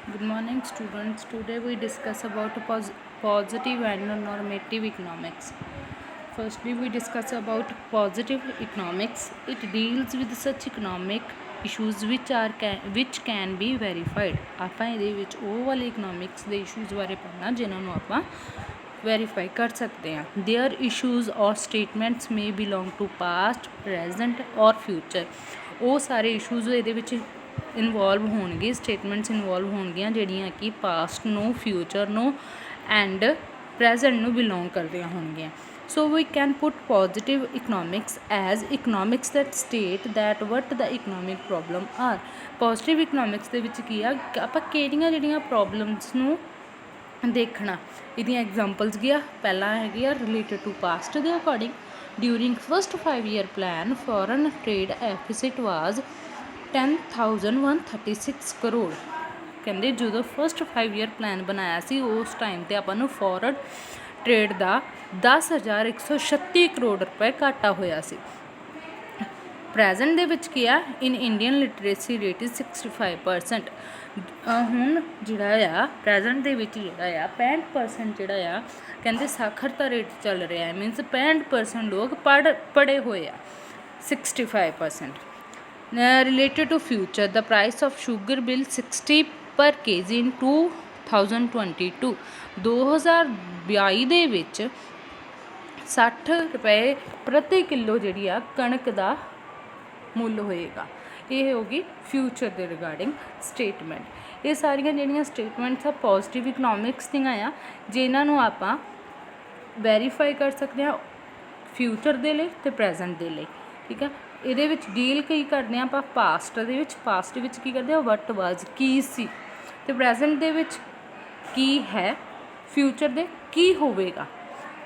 Good morning, students. Today we discuss about positive and normative economics. Firstly, we discuss about positive economics. It deals with such economic issues which can be verified. ਆਪਾਂ ਇਹਦੇ ਵਿੱਚ ਉਹ ਵਾਲੇ economics ਦੇ issues ਬਾਰੇ ਪੜ੍ਹਨਾ ਜਿਨ੍ਹਾਂ ਨੂੰ ਆਪਾਂ ਵੈਰੀਫਾਈ ਕਰ ਸਕਦੇ ਹਾਂ। There issues or statements may belong to past, present or future. ਉਹ ਸਾਰੇ ਇਸ਼ੂਜ਼ ਇਹਦੇ ਵਿੱਚ ਇਨਵੋਲਵ ਹੋਣਗੇ, ਸਟੇਟਮੈਂਟਸ ਇਨਵੋਲਵ ਹੋਣਗੀਆਂ ਜਿਹੜੀਆਂ ਕਿ ਪਾਸਟ ਨੂੰ, ਫਿਊਚਰ ਨੂੰ ਐਂਡ ਪ੍ਰੈਜੈਂਟ ਨੂੰ ਬਿਲੋਂਗ ਕਰਦੀਆਂ ਹੋਣਗੀਆਂ। So we can put positive economics as economics that state that what the economic problem are. Positive economics ਦੇ ਵਿੱਚ ਕੀ ਆ, ਆਪਾਂ ਕਿਹੜੀਆਂ ਜਿਹੜੀਆਂ ਪ੍ਰੋਬਲਮਸ ਨੂੰ ਦੇਖਣਾ। ਇਹਦੀਆਂ ਐਗਜ਼ਾਮਪਲਸ ਕੀ ਆ, ਪਹਿਲਾਂ ਹੈਗੀ ਆ ਰਿਲੇਟਡ ਟੂ ਪਾਸਟ ਦੇ according during first 5 year plan foreign trade deficit was 10,136 crore. ਕਹਿੰਦੇ ਜਦੋਂ ਫਸਟ 5 year ਪਲਾਨ ਬਣਾਇਆ ਸੀ ਉਸ ਟਾਈਮ 'ਤੇ ਆਪਾਂ ਨੂੰ ਫੋਰਨ ਟ੍ਰੇਡ ਦਾ 10,136 ਕਰੋੜ ਰੁਪਏ ਘਾਟਾ ਹੋਇਆ ਸੀ। ਪ੍ਰੈਜੈਂਟ ਦੇ ਵਿੱਚ ਕੀ ਆ, ਇਨ ਇੰਡੀਅਨ ਲਿਟਰੇਸੀ ਰੇਟ ਇਜ਼ 65%। ਹੁਣ ਜਿਹੜਾ ਆ ਪ੍ਰੈਜੈਂਟ ਦੇ ਵਿੱਚ ਜਿਹੜਾ ਆ 65% ਜਿਹੜਾ ਆ ਕਹਿੰਦੇ ਸਾਖਰਤਾ ਰੇਟ ਚੱਲ ਰਿਹਾ ਹੈ, ਮੀਨਸ 65% ਲੋਕ ਪੜ੍ਹੇ ਹੋਏ ਆ। 65% related to future the price of sugar will 60 per kg ਇਨ 2022 2022 ਦੇ ਵਿੱਚ 60 ਰੁਪਏ ਪ੍ਰਤੀ ਕਿਲੋ ਜਿਹੜੀ ਆ ਕਣਕ ਦਾ ਮੁੱਲ ਹੋਏਗਾ। ਇਹ ਹੋ ਗਈ ਫਿਊਚਰ ਦੇ ਰਿਗਾਰਡਿੰਗ ਸਟੇਟਮੈਂਟ। ਇਹ ਸਾਰੀਆਂ ਜਿਹੜੀਆਂ ਸਟੇਟਮੈਂਟਸ ਆ ਪੋਜ਼ੀਟਿਵ ਇਕਨੋਮਿਕਸ ਦੀਆਂ ਆ, ਜਿਨ੍ਹਾਂ ਨੂੰ ਆਪਾਂ ਵੈਰੀਫਾਈ ਕਰ ਸਕਦੇ ਹਾਂ ਫਿਊਚਰ ਦੇ ਲਈ ਅਤੇ ਪ੍ਰੈਜੈਂਟ ਦੇ ਲਈ। ਠੀਕ ਆ, ਇਹਦੇ ਵਿੱਚ ਡੀਲ ਕੀ ਕਰਦੇ ਹਾਂ ਆਪਾਂ ਪਾਸਟ ਦੇ ਵਿੱਚ। ਪਾਸਟ ਵਿੱਚ ਕੀ ਕਰਦੇ ਹਾਂ, ਵਟ ਵਾਜ਼ ਕੀ ਸੀ, ਅਤੇ ਪ੍ਰੈਜੈਂਟ ਦੇ ਵਿੱਚ ਕੀ ਹੈ, ਫਿਊਚਰ ਦੇ ਕੀ ਹੋਵੇਗਾ।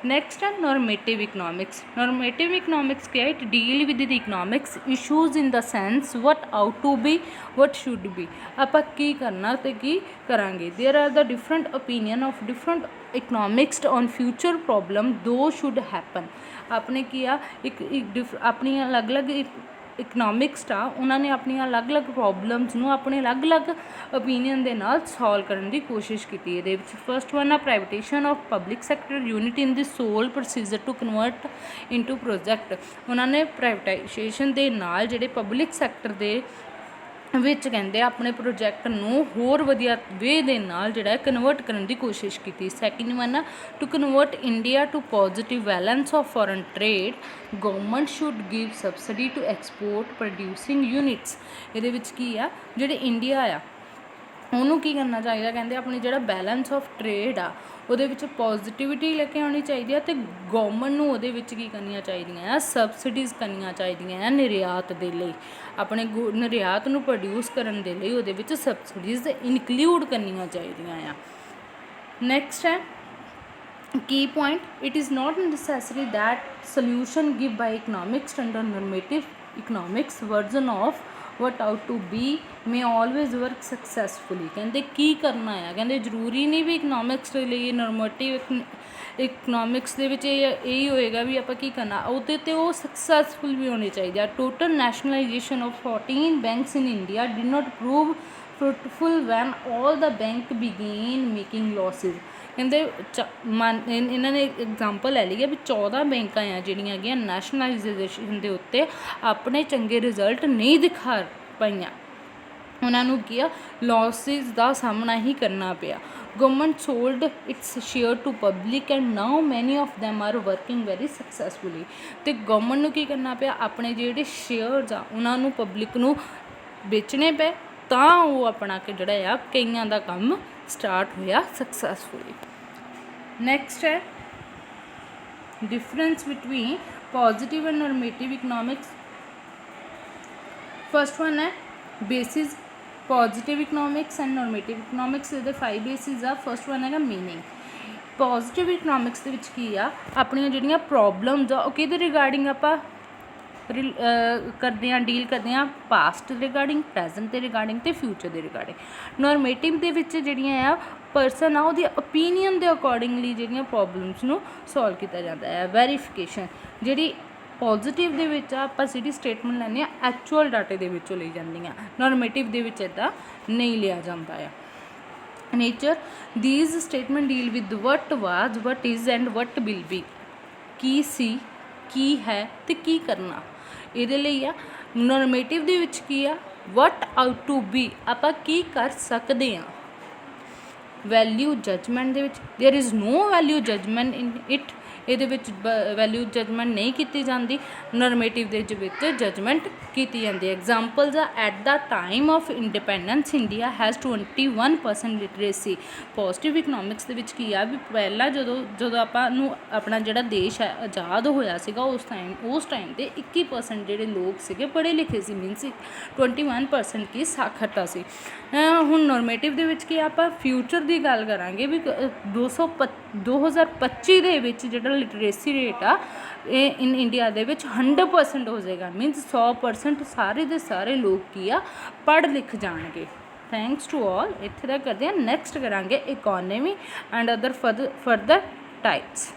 ਨੈਕਸਟ ਹੈ ਨੋਰਮੇਟਿਵ ਇਕਨੋਮਿਕਸ। ਨੋਰਮੇਟਿਵ ਇਕਨੋਮਿਕਸ ਕੀ ਹੈ, it deal with the economics issues in the sense what ought to be, what should be. ਆਪਾਂ ਕੀ ਕਰਨਾ ਅਤੇ ਕੀ ਕਰਾਂਗੇ। There are the different opinion of different economics on future problem though should happen. ਆਪਣੇ ਕੀ ਆ ਆਪਣੀਆਂ ਅਲੱਗ-ਅਲੱਗ ਇਕਨੋਮਿਕਸਟ ਆ, ਉਹਨਾਂ ਨੇ ਆਪਣੀਆਂ ਅਲੱਗ-ਅਲੱਗ ਪ੍ਰੋਬਲਮਸ ਨੂੰ ਆਪਣੇ ਅਲੱਗ-ਅਲੱਗ ਓਪੀਨੀਅਨ ਦੇ ਨਾਲ ਸੋਲਵ ਕਰਨ ਦੀ ਕੋਸ਼ਿਸ਼ ਕੀਤੀ। ਇਹਦੇ ਵਿੱਚ ਫਸਟ ਵਨ ਆ privatisation of public sector unit in the sole procedure to convert into project. ਉਹਨਾਂ ਨੇ ਪ੍ਰਾਈਵੇਟਾਈਜੇਸ਼ਨ ਦੇ ਨਾਲ ਜਿਹੜੇ ਪਬਲਿਕ ਸੈਕਟਰ ਦੇ ਵਿੱਚ ਕਹਿੰਦੇ ਆਪਣੇ ਪ੍ਰੋਜੈਕਟ ਨੂੰ ਹੋਰ ਵਧੀਆ ਵੇ ਦੇ ਨਾਲ ਜਿਹੜਾ ਕਨਵਰਟ ਕਰਨ ਦੀ ਕੋਸ਼ਿਸ਼ ਕੀਤੀ। ਸੈਕਿੰਡ ਵਨ ਆ to convert India to positive balance of foreign trade government should give subsidy to export producing units. ਇਹਦੇ ਵਿੱਚ ਕੀ ਆ, ਜਿਹੜੇ ਇੰਡੀਆ ਆ ਉਹਨੂੰ ਕੀ ਕਰਨਾ ਚਾਹੀਦਾ, ਕਹਿੰਦੇ ਆਪਣੀ ਜਿਹੜਾ ਬੈਲੈਂਸ ਆਫ ਟ੍ਰੇਡ ਆ ਉਹਦੇ ਵਿੱਚ ਪੋਜ਼ੀਟਿਵਿਟੀ ਲੈ ਕੇ ਆਉਣੀ ਚਾਹੀਦੀ ਆ, ਅਤੇ ਗੌਰਮੈਂਟ ਨੂੰ ਉਹਦੇ ਵਿੱਚ ਕੀ ਕਰਨੀਆਂ ਚਾਹੀਦੀਆਂ ਆ, ਸਬਸਿਡੀਜ਼ ਕਰਨੀਆਂ ਚਾਹੀਦੀਆਂ ਆ ਨਿਰਯਾਤ ਦੇ ਲਈ। ਆਪਣੇ ਨਿਰਯਾਤ ਨੂੰ ਪ੍ਰੋਡਿਊਸ ਕਰਨ ਦੇ ਲਈ ਉਹਦੇ ਵਿੱਚ ਸਬਸਿਡੀਜ਼ ਇਨਕਲੂਡ ਕਰਨੀਆਂ ਚਾਹੀਦੀਆਂ ਆ। ਨੈਕਸਟ ਹੈ ਕੀ point, it is not necessary that solution give by economics under normative economics version of what ought to be may always work successfully. ਕਹਿੰਦੇ ਕੀ ਕਰਨਾ ਆ, ਕਹਿੰਦੇ ਜ਼ਰੂਰੀ ਨਹੀਂ ਵੀ ਇਕਨੋਮਿਕਸ ਦੇ ਲਈ ਨੋਰਮੇਟਿਵ ਇਕਨੋਮਿਕਸ ਦੇ ਵਿੱਚ ਇਹੀ ਹੋਏਗਾ ਵੀ ਆਪਾਂ ਕੀ ਕਰਨਾ, ਉਹਦੇ 'ਤੇ ਉਹ ਸਕਸੈਸਫੁਲ ਵੀ ਹੋਣੇ ਚਾਹੀਦੇ ਆ। Total nationalisation of 14 banks in India did not prove fruitful when all the bank began making losses. ਕਹਿੰਦੇ ਇਹਨਾਂ ਨੇ ਐਗਜ਼ਾਮਪਲ ਲੈ ਲਈ ਹੈ ਵੀ 14 ਬੈਂਕਾਂ ਆ ਜਿਹੜੀਆਂ ਹੈਗੀਆਂ ਨੈਸ਼ਨਲਾਈਜੇਸ਼ਨ ਦੇ ਉੱਤੇ ਆਪਣੇ ਚੰਗੇ ਰਿਜ਼ਲਟ ਨਹੀਂ ਦਿਖਾ ਪਾਈਆਂ, ਉਹਨਾਂ ਨੂੰ ਕੀ ਆ ਲੋਸਿਸ ਦਾ ਸਾਹਮਣਾ ਹੀ ਕਰਨਾ ਪਿਆ। Government sold its share to public and now many of them are working very successfully. ਅਤੇ ਗਵਰਨਮੈਂਟ ਨੂੰ ਕੀ ਕਰਨਾ ਪਿਆ, ਆਪਣੇ ਜਿਹੜੇ ਸ਼ੇਅਰਸ ਆ ਉਹਨਾਂ ਨੂੰ ਪਬਲਿਕ ਨੂੰ ਵੇਚਣੇ ਪਏ, ਤਾਂ ਉਹ ਆਪਣਾ ਕਿ ਜਿਹੜਾ ਆ ਕਈਆਂ ਦਾ ਕੰਮ ਸਟਾਰਟ ਹੋਇਆ ਸਕਸੈਸਫੁਲੀ। ਨੈਕਸਟ ਹੈ difference between positive and normative economics. First one ਹੈ basis positive economics and normative economics ਦੇ 5 ਬੇਸਿਸ ਆ। ਫਸਟ ਵਨ ਹੈਗਾ ਮੀਨਿੰਗ। ਪੋਜ਼ੀਟਿਵ ਇਕਨੋਮਿਕਸ ਦੇ ਵਿੱਚ ਕੀ ਆ, ਆਪਣੀਆਂ ਜਿਹੜੀਆਂ ਪ੍ਰੋਬਲਮਸ ਆ ਉਹ ਕਿਹਦੇ ਰਿਗਾਰਡਿੰਗ ਆਪਾਂ ਕਰਦੇ ਹਾਂ, ਡੀਲ ਕਰਦੇ ਹਾਂ ਪਾਸਟ ਰਿਗਾਰਡਿੰਗ, ਪ੍ਰੈਜੈਂਟ ਦੇ ਰਿਗਾਰਡਿੰਗ ਅਤੇ ਫਿਊਚਰ ਦੇ ਰਿਗਾਰਡਿੰਗ। ਨੋਰਮੇਟਿਵ ਦੇ ਵਿੱਚ ਜਿਹੜੀਆਂ ਆ ਪਰਸਨ ਆ ਉਹਦੀ ਓਪੀਨੀਅਨ ਦੇ ਅਕੋਰਡਿੰਗਲੀ ਜਿਹੜੀਆਂ ਪ੍ਰੋਬਲਮਸ ਨੂੰ ਸੋਲਵ ਕੀਤਾ ਜਾਂਦਾ ਹੈ। ਵੈਰੀਫਿਕੇਸ਼ਨ ਜਿਹੜੀ ਪੋਜ਼ੀਟਿਵ ਦੇ ਵਿੱਚ ਆਪਾਂ ਜਿਹੜੀ ਸਟੇਟਮੈਂਟ ਲੈਂਦੇ ਹਾਂ ਐਕਚੁਅਲ ਡਾਟੇ ਦੇ ਵਿੱਚੋਂ ਲਈ ਜਾਂਦੀਆਂ, ਨੋਰਮੇਟਿਵ ਦੇ ਵਿੱਚ ਇੱਦਾਂ ਨਹੀਂ ਲਿਆ ਜਾਂਦਾ ਆ। Nature these statement deal with what was what is and what will be ਕੀ ਸੀ ਕੀ ਹੈ ਤੇ ਕੀ ਕਰਨਾ ਇਹਦੇ ਲਈ ਆ ਨੋਰਮੇਟਿਵ ਦੇ ਵਿੱਚ ਕੀ ਆ ਵਟ ਆਊਟ ਟੂ ਬੀ ਆਪਾਂ ਕੀ ਕਰ ਸਕਦੇ ਹਾਂ ਵੈਲਿਊ ਜਜਮੈਂਟ ਦੇ ਵਿੱਚ there is no value judgement in it ਇਹਦੇ ਵਿੱਚ ਵੈਲਿਊ ਜਜਮੈਂਟ ਨਹੀਂ ਕੀਤੀ ਜਾਂਦੀ ਨੋਰਮੇਟਿਵ ਦੇ ਵਿੱਚ ਜਜਮੈਂਟ ਕੀਤੀ ਜਾਂਦੀ ਹੈ ਐਗਜ਼ਾਮਪਲਸ ਆ at the time of independence India has 21% literacy positive economics ਦੇ ਵਿੱਚ ਕੀ ਆ ਵੀ ਪਹਿਲਾਂ ਜਦੋਂ ਆਪਾਂ ਨੂੰ ਆਪਣਾ ਜਿਹੜਾ ਦੇਸ਼ ਹੈ ਆਜ਼ਾਦ ਹੋਇਆ ਸੀਗਾ ਉਸ ਟਾਈਮ ਤੇ 21% ਜਿਹੜੇ ਲੋਕ ਸੀਗੇ ਪੜ੍ਹੇ ਲਿਖੇ ਸੀ ਮੀਨਸ 21% ਕੀ ਸਾਖਰਤਾ ਸੀ ਹੁਣ ਨੋਰਮੇਟਿਵ ਦੇ ਵਿੱਚ ਕੀ ਆਪਾਂ ਫਿਊਚਰ ਦੀ ਗੱਲ ਕਰਾਂਗੇ ਵੀ 2025 ਦੇ ਵਿੱਚ ਜਿਹੜਾ ਲਿਟਰੇਸੀ ਰੇਟ ਆ ਇਹ ਇਨ ਇੰਡੀਆ ਦੇ ਵਿੱਚ 100% ਹੋ ਜਾਏਗਾ ਮੀਨਸ 100% ਸਾਰੇ ਦੇ ਸਾਰੇ ਲੋਕ ਕੀ ਆ ਪੜ੍ਹ ਲਿਖ ਜਾਣਗੇ ਥੈਂਕਸ ਟੂ ਆਲ ਇੱਥੇ ਤੱਕ ਕਰਦੇ ਹਾਂ ਨੈਕਸਟ ਕਰਾਂਗੇ economy and other further types